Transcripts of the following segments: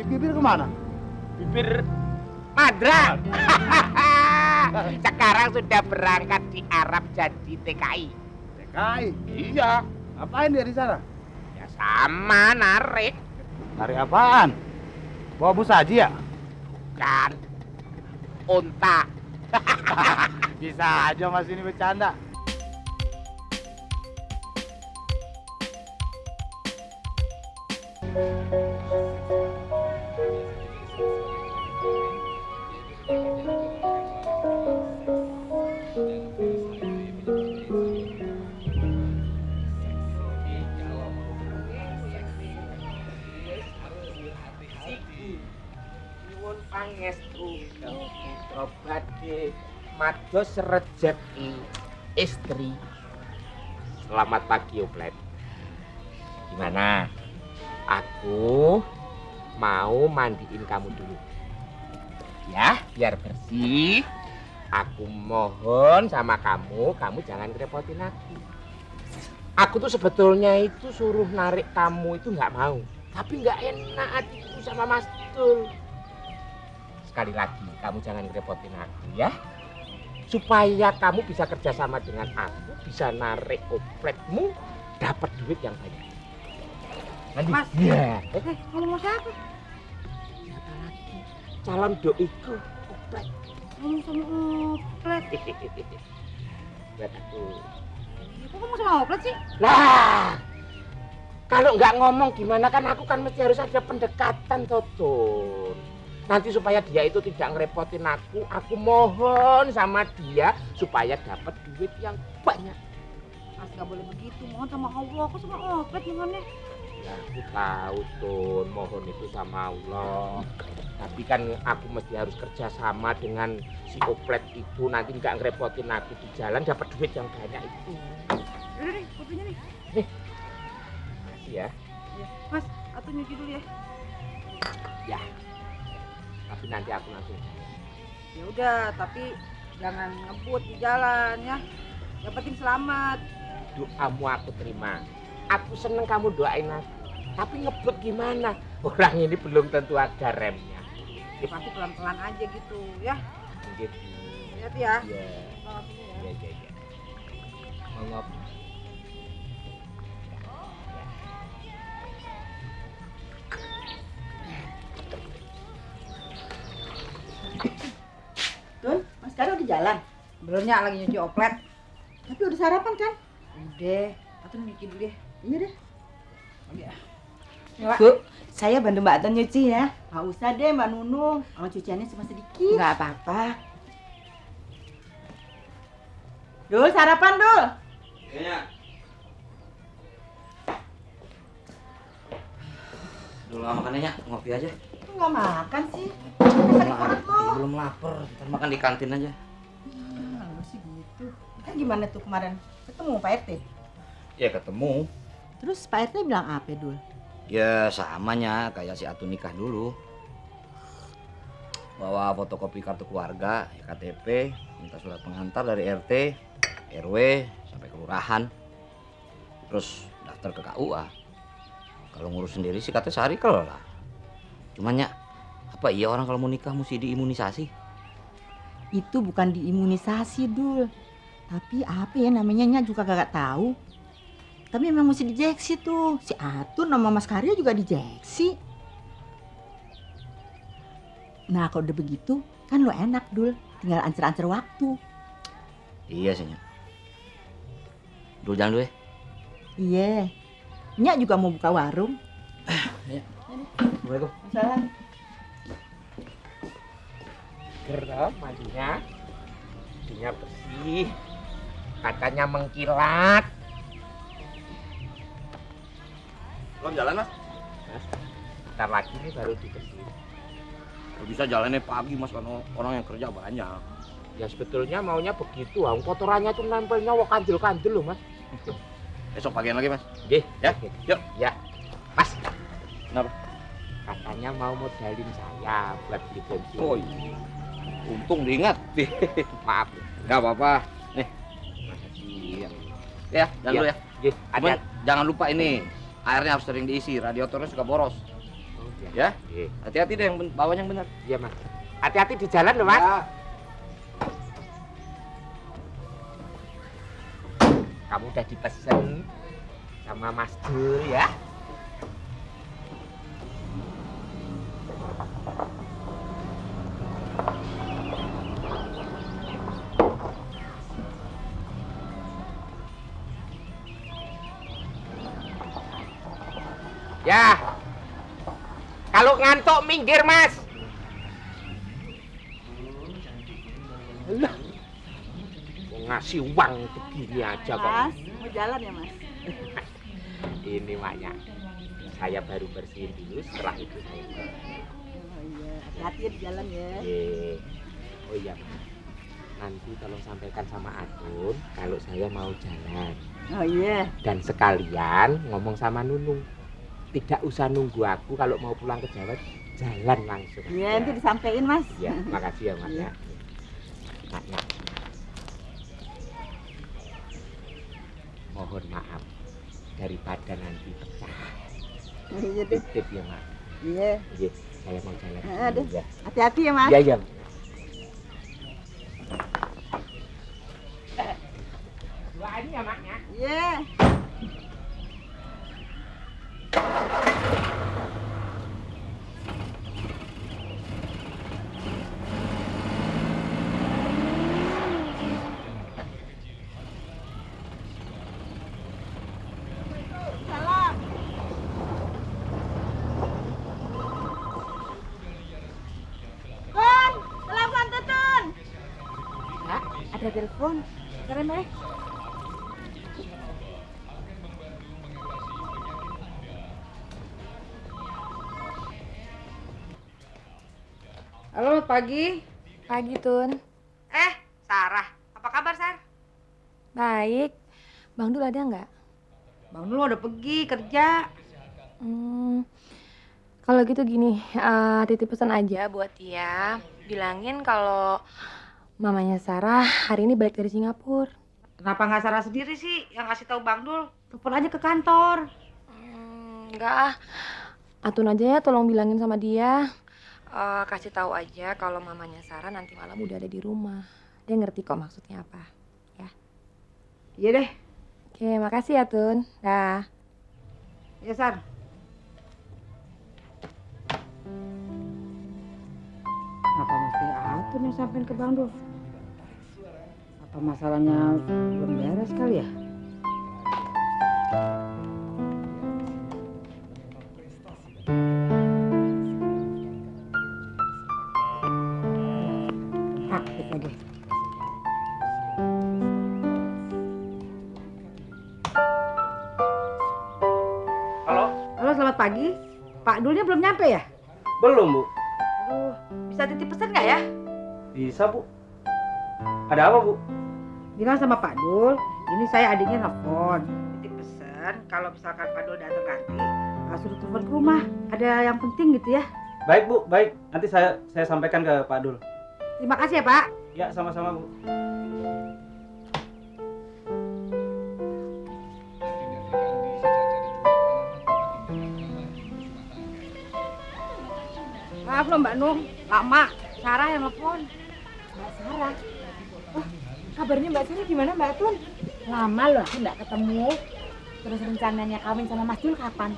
bibir kemana? Bibir Madra. Sekarang sudah berangkat di Arab jadi TKI. TKI? Iya. Ngapain dia di sana? Ya sama, narik. Narik apaan? Bawa bus saji ya? Bukan. Unta. Bisa aja mas ini bercanda. Nyuwun pangestu putra badhe mados rejeki istri. Selamat pagi, Oplet. Gimana? Aku mau mandiin kamu dulu. Ya, biar bersih. Aku mohon sama kamu jangan ngerepotin aku. Aku tuh sebetulnya itu suruh narik kamu itu nggak mau. Tapi nggak enak hatiku sama Mas Dul. Sekali lagi, kamu jangan ngerepotin aku ya. Supaya kamu bisa kerjasama dengan aku, bisa narik opletmu, dapat duit yang banyak. Nanti, Mas, ya. ngomong siapa? Siapa lagi? Calon doiku, oplet. Ngomong sama Oplet. Buat aku. Kok ngomong sama Oplet sih? Lah, kalau nggak ngomong gimana kan aku kan mesti harus ada pendekatan, Totun. Nanti supaya dia itu tidak ngerepotin aku mohon sama dia supaya dapat duit yang banyak. Mas nggak boleh begitu, mohon sama Allah. Kok sama Oplet gimana? Ya aku tahu Tun, mohon itu sama Allah. Tapi kan aku mesti harus kerja sama dengan si Oplet itu. Nanti nggak ngerepotin aku di jalan dapat duit yang banyak itu. Udah nih, fotonya nih. Makasih ya. Iya. Mas, atau nyuci dulu ya? Ya. Tapi nanti aku langsung. Ya udah, tapi jangan ngebut di jalan ya. Yang penting selamat. Doamu aku terima. Aku seneng kamu doain aku. Tapi ngebut gimana? Orang ini belum tentu ada remnya. Ya pasti pelan-pelan aja gitu ya. Gitu. Hati-hati ya. Iya. Selamat ya. Iya. Mau ngopi? Tun, Mas Karo udah jalan? Belumnya lagi nyuci Oplet. Tapi udah sarapan kan? Udah, atau nyuci dulu ya. Iya deh. Ya. Bu, saya bantu Mbak Tun nyuci ya. Nggak usah deh Mbak Nunung, orang cuciannya cuma sedikit. Nggak apa-apa. Dul, sarapan Dul. Kayaknya. Dulu nggak makannya, ngopi aja. Kok nggak makan sih? Belum lapar, ntar makan di kantin aja. Lu sih gitu. Kan gimana tuh kemarin? Ketemu Pak RT? Ya ketemu. Terus Pak RT bilang apa Dul? Ya samanya kayak si Atu nikah dulu. Bawa fotokopi kartu keluarga, KTP, minta surat pengantar dari RT, RW, sampai kelurahan. Terus daftar ke KUA. Kalau ngurus sendiri sih katanya sehari kelar. Cuman ya, apa iya orang kalau mau nikah mesti diimunisasi? Itu bukan diimunisasi Dul. Tapi apa ya namanya Nya juga kagak tahu. Tapi memang mesti dijeksi tuh. Si Atun sama Mas Karyo juga dijeksi. Nah kalau udah begitu kan lo enak Dul. Tinggal ancer-ancer waktu. Iya sih, Nyak. Dulu jalan dulu ya. Iya. Nya juga mau buka warung. Assalamualaikum. Salam. Gerem mandinya. Mandinya bersih. Katanya mengkilat. Belum jalan, Mas? Bentar lagi nih baru dibersihin. Bisa jalannya pagi, Mas, karena orang yang kerja banyak. Ya sebetulnya maunya begitu, kotorannya tuh nempelnya wah kandel-kandel loh Mas. Besok pagian lagi, Mas. Nggih, Ya, oke. yuk. Ya. Mas, Kenapa? katanya mau modalin saya buat beli bensin. Oh, iya. Untung diingat. Maaf. Gak apa-apa. Nih, Makasih. ya, jalan dulu ya. Nggih, Cuman ada. jangan lupa ini, airnya harus sering diisi, radiatornya suka boros. Oh, ya. Ya, Iya. hati-hati deh bawanya yang benar. Iya, Mas. Hati-hati di jalan loh, Mas. Ya. Kamu udah dipesen sama Mas Dul ya. Ya. Kalau ngantuk minggir, Mas. Lah. Ngasih uang begini aja kok. Mas, mau jalan ya Mas? Ini maknya. Saya baru bersihin dulu, setelah itu saya. Oh iya, hati-hati ya di jalan ya. Ye. Oh iya, Mas. Nanti tolong sampaikan sama Atun kalau saya mau jalan. Oh iya. Dan sekalian ngomong sama Nunung. Tidak usah nunggu aku kalau mau pulang ke Jawa, jalan langsung. Iya, nanti disampaikan Mas. Ya, makasih ya, Mas ya. Maknya. Mohon maaf daripada nanti pecah. Iya deh. Titip ya, Mas. Iya. Iya, saya mau jalan. Aduh. Ya. Hati-hati ya Mas. Iya, iya. Doain ya, Maknya. Iya. Ada telepon. Sekarang Mbak. Halo, pagi. Pagi, Tun. Sarah. Apa kabar, Sar? Baik. Bang Dul ada nggak? Bang Dul udah pergi kerja. Kalau gitu gini, titip pesan aja buat dia. Bilangin kalau mamanya Sarah hari ini balik dari Singapura. Kenapa nggak Sarah sendiri sih yang ngasih tahu Bang Dul? Telepon aja ke kantor. Enggak ah. Atun aja ya tolong bilangin sama dia. Kasih tahu aja kalau mamanya Sarah nanti malam udah ada di rumah. Dia ngerti kok maksudnya apa. Ya. Iya deh. Oke, makasih ya Tun. Dah. Ya, Sar. Kenapa mesti Atun yang sampein ke Bang Dul? Apa masalahnya belum beres kali ya? Aktif lagi. Halo? Halo, selamat pagi. Pak Dulnya belum nyampe ya? Belum, Bu. Aduh, bisa titip pesan nggak ya? Bisa, Bu. Ada apa, Bu? Bilang sama Pak Dul, ini saya adiknya nelfon. Titip pesan, kalau misalkan Pak Dul datang nanti, suruh telepon ke rumah. Ada yang penting gitu ya. Baik, Bu. Baik. Nanti saya sampaikan ke Pak Dul. Terima kasih ya, Pak. Ya, sama-sama, Bu. Maaf loh Mbak Nung, lama. Sarah yang nelfon. Mbak Sarah. Oh, kabarnya Mbak Sarah gimana Mbak Tun? Lama loh aku nggak ketemu. Terus rencananya kawin sama Mas Dul kapan?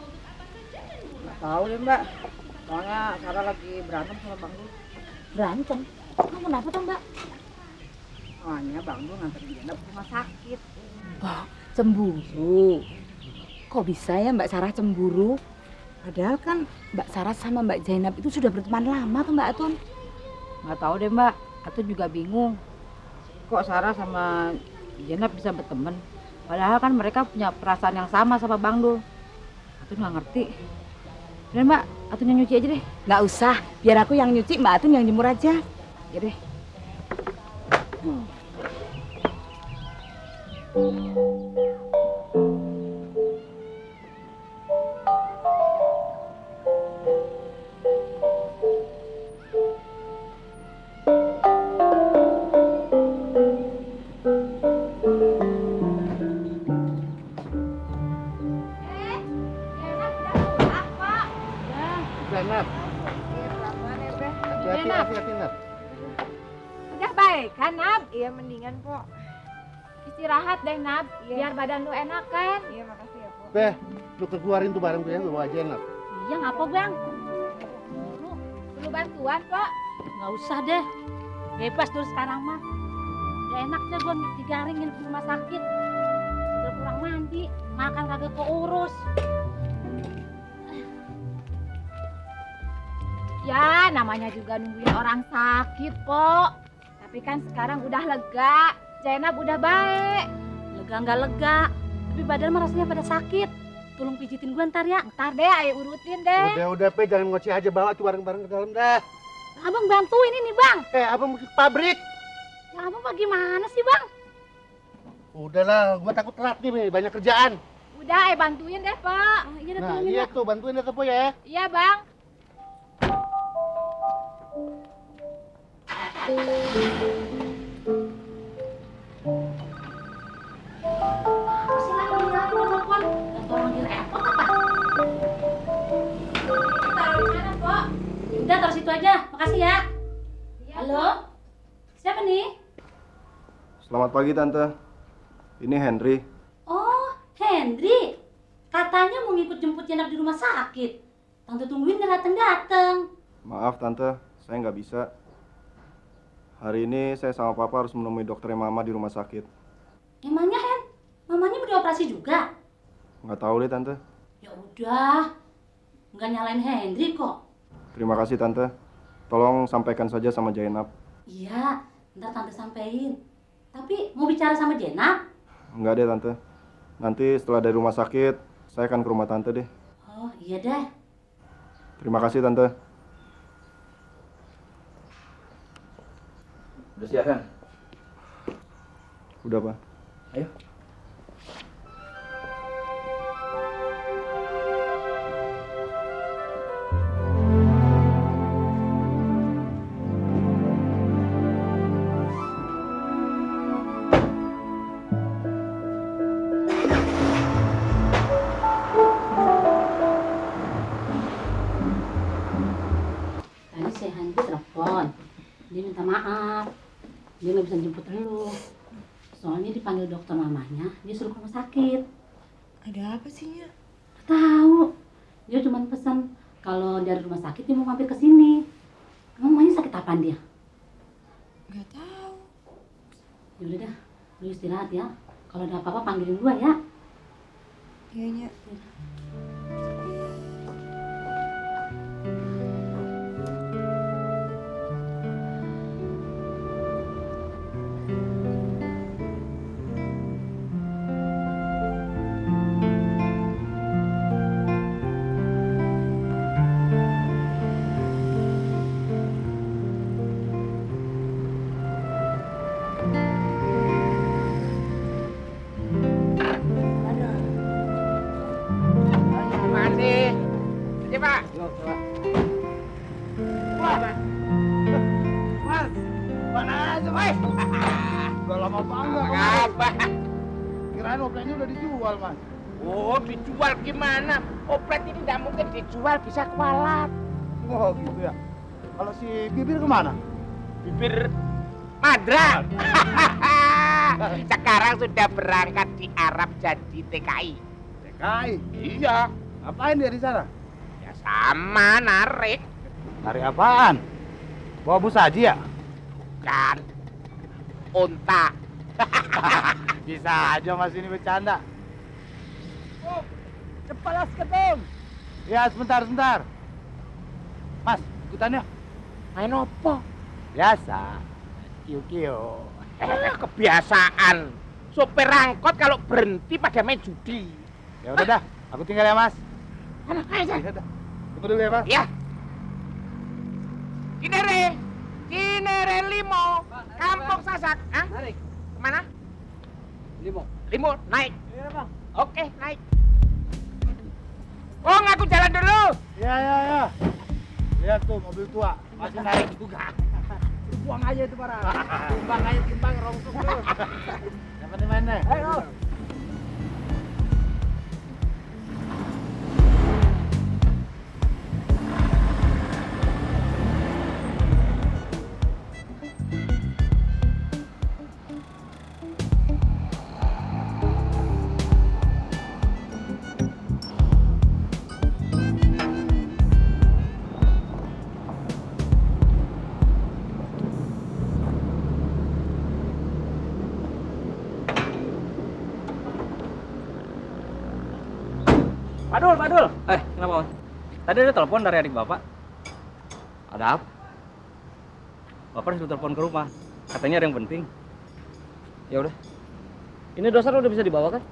Nggak tahu deh Mbak. Soalnya Sarah lagi berantem sama Bang Dul. Berantem? Emang kenapa tuh Mbak? Soalnya Bang Dul nganterin dia ke rumah sakit. Oh, cemburu. Kok bisa ya Mbak Sarah cemburu? Padahal kan Mbak Sarah sama Mbak Zainab itu sudah berteman lama tuh Mbak Atun. Nggak tahu deh Mbak, Atun juga bingung. Kok Sarah sama Jenab bisa berteman? Padahal kan mereka punya perasaan yang sama Bang Dul. Atun nggak ngerti. Udah Mbak, Atun yang nyuci aja deh. Nggak usah, biar aku yang nyuci Mbak Atun yang jemur aja. Ya deh. Jenab, Hati-hati, Nat. Udah baik kan, Nab? Iya, mendingan, Pok. Istirahat deh, Nab. Iya. Biar badan lu enak kan? Iya, makasih ya, Pok. Beh, lu keluarin tuh barang tuh ya, lu bawa aja, Nat. Iya, ngapa, Bang? Perlu bantuan, Pak? Nggak usah deh. Bebas dulu sekarang mah. Udah enaknya gue digaringin ke rumah sakit. Udah kurang mandi, makan kagak keurus. Ya, namanya juga nungguin orang sakit, Pok. Tapi kan sekarang udah lega. Zainab udah baik. Lega nggak lega. Tapi badan mah rasanya pada sakit. Tolong pijitin gue ntar ya. Ntar deh, ayo urutin deh. Udah, Pe, jangan ngoceh aja, bawa tuh barang-barang ke dalam dah. Abang bantuin ini, Bang. Abang mau ke pabrik. Ya, abang bagaimana sih, Bang? Udahlah, gua takut telat nih, banyak kerjaan. Udah, bantuin deh, Pak. Iya, Nah, iya tuh, bantuin deh Tepo ya. Iya, Bang. Masih lagi aku telepon. Gak tolong direpot apa? Taruh di mana, Pak? Udah, taruh situ aja. Makasih ya. Halo? Siapa nih? Selamat pagi Tante. Ini Henry. Oh, Henry. Katanya mau ngikut jemput Jenab di rumah sakit. Tante tungguin nggak dateng-dateng. Maaf Tante, saya nggak bisa. Hari ini saya sama Papa harus menemui dokternya Mama di rumah sakit. Emangnya Hen? Mamanya mau dioperasi juga? Nggak tahu deh Tante. Ya udah, nggak nyalain Henry kok. Terima kasih Tante. Tolong sampaikan saja sama Jainab. Iya, ntar Tante sampein. Tapi mau bicara sama Jenab? Enggak deh Tante. Nanti setelah dari rumah sakit, saya akan ke rumah Tante deh. Oh iya deh. Terima kasih Tante. Udah siap kan? Udah Pak. Ayo. Tadi si Henry telepon. Dia minta maaf. Dia nggak bisa jemput lu. Soalnya dipanggil dokter mamanya, dia suruh ke rumah sakit. Ada apa sih, Nya? Tahu. Dia cuma pesan kalau dari rumah sakit dia mau mampir ke sini. Emang mamanya sakit apaan dia? Nggak tahu. Ya udah dah, lu istirahat ya. Kalau ada apa-apa panggilin gua ya. Iya, Nya. Terima kasih. Aja, Pak. Mas, mana aja, Mas? Udah lama banget, Mas. Apa? Kirain opletnya udah dijual, Mas. Oh, dijual gimana? Oplet ini tidak mungkin dijual, bisa kualat. Oh, gitu ya. Kalau si Bibir kemana? Bibir Madra. Sekarang sudah berangkat di Arab jadi TKI. TKI. Iya, Ngapain dia di sana? ya sama narik. Cari apaan? Bawa bus haji ya? Bukan. Unta. Bisa aja Mas ini bercanda. Cepat ketong. Ya, sebentar. Mas, ikutan yuk. Main opo? Biasa. Kiu-kiu. Kebiasaan. Sopir angkot kalau berhenti pada main judi. Ya udah dah, aku tinggal ya, Mas. Ayo, ayo. Ya udah. Tunggu dulu ya, Mas. Ya. Cinere limo. Kampung Sasak. Hah? Narik. Kemana? Limo. Limo, naik. Iya Bang. Oke, naik. Oh, aku jalan dulu. Ya. Lihat tuh mobil tua, masih naik juga. Buang aja itu barang. Timbang rongsok terus. Yang penting main deh. Ayo. Pak Dul. Kenapa, Mas? Tadi ada telepon dari adik Bapak. Ada apa? Bapak disuruh telepon ke rumah. Katanya ada yang penting. Ya udah. Ini doser udah bisa dibawa kan?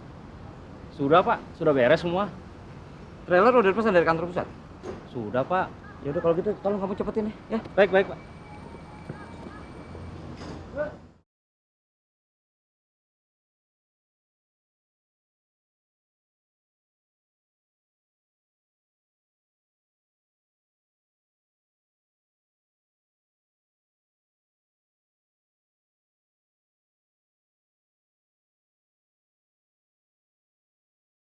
Sudah, Pak. Sudah beres semua. Trailer udah dipesan dari kantor pusat. Sudah, Pak. Ya udah kalau gitu tolong kamu cepetin ya. Baik, Pak.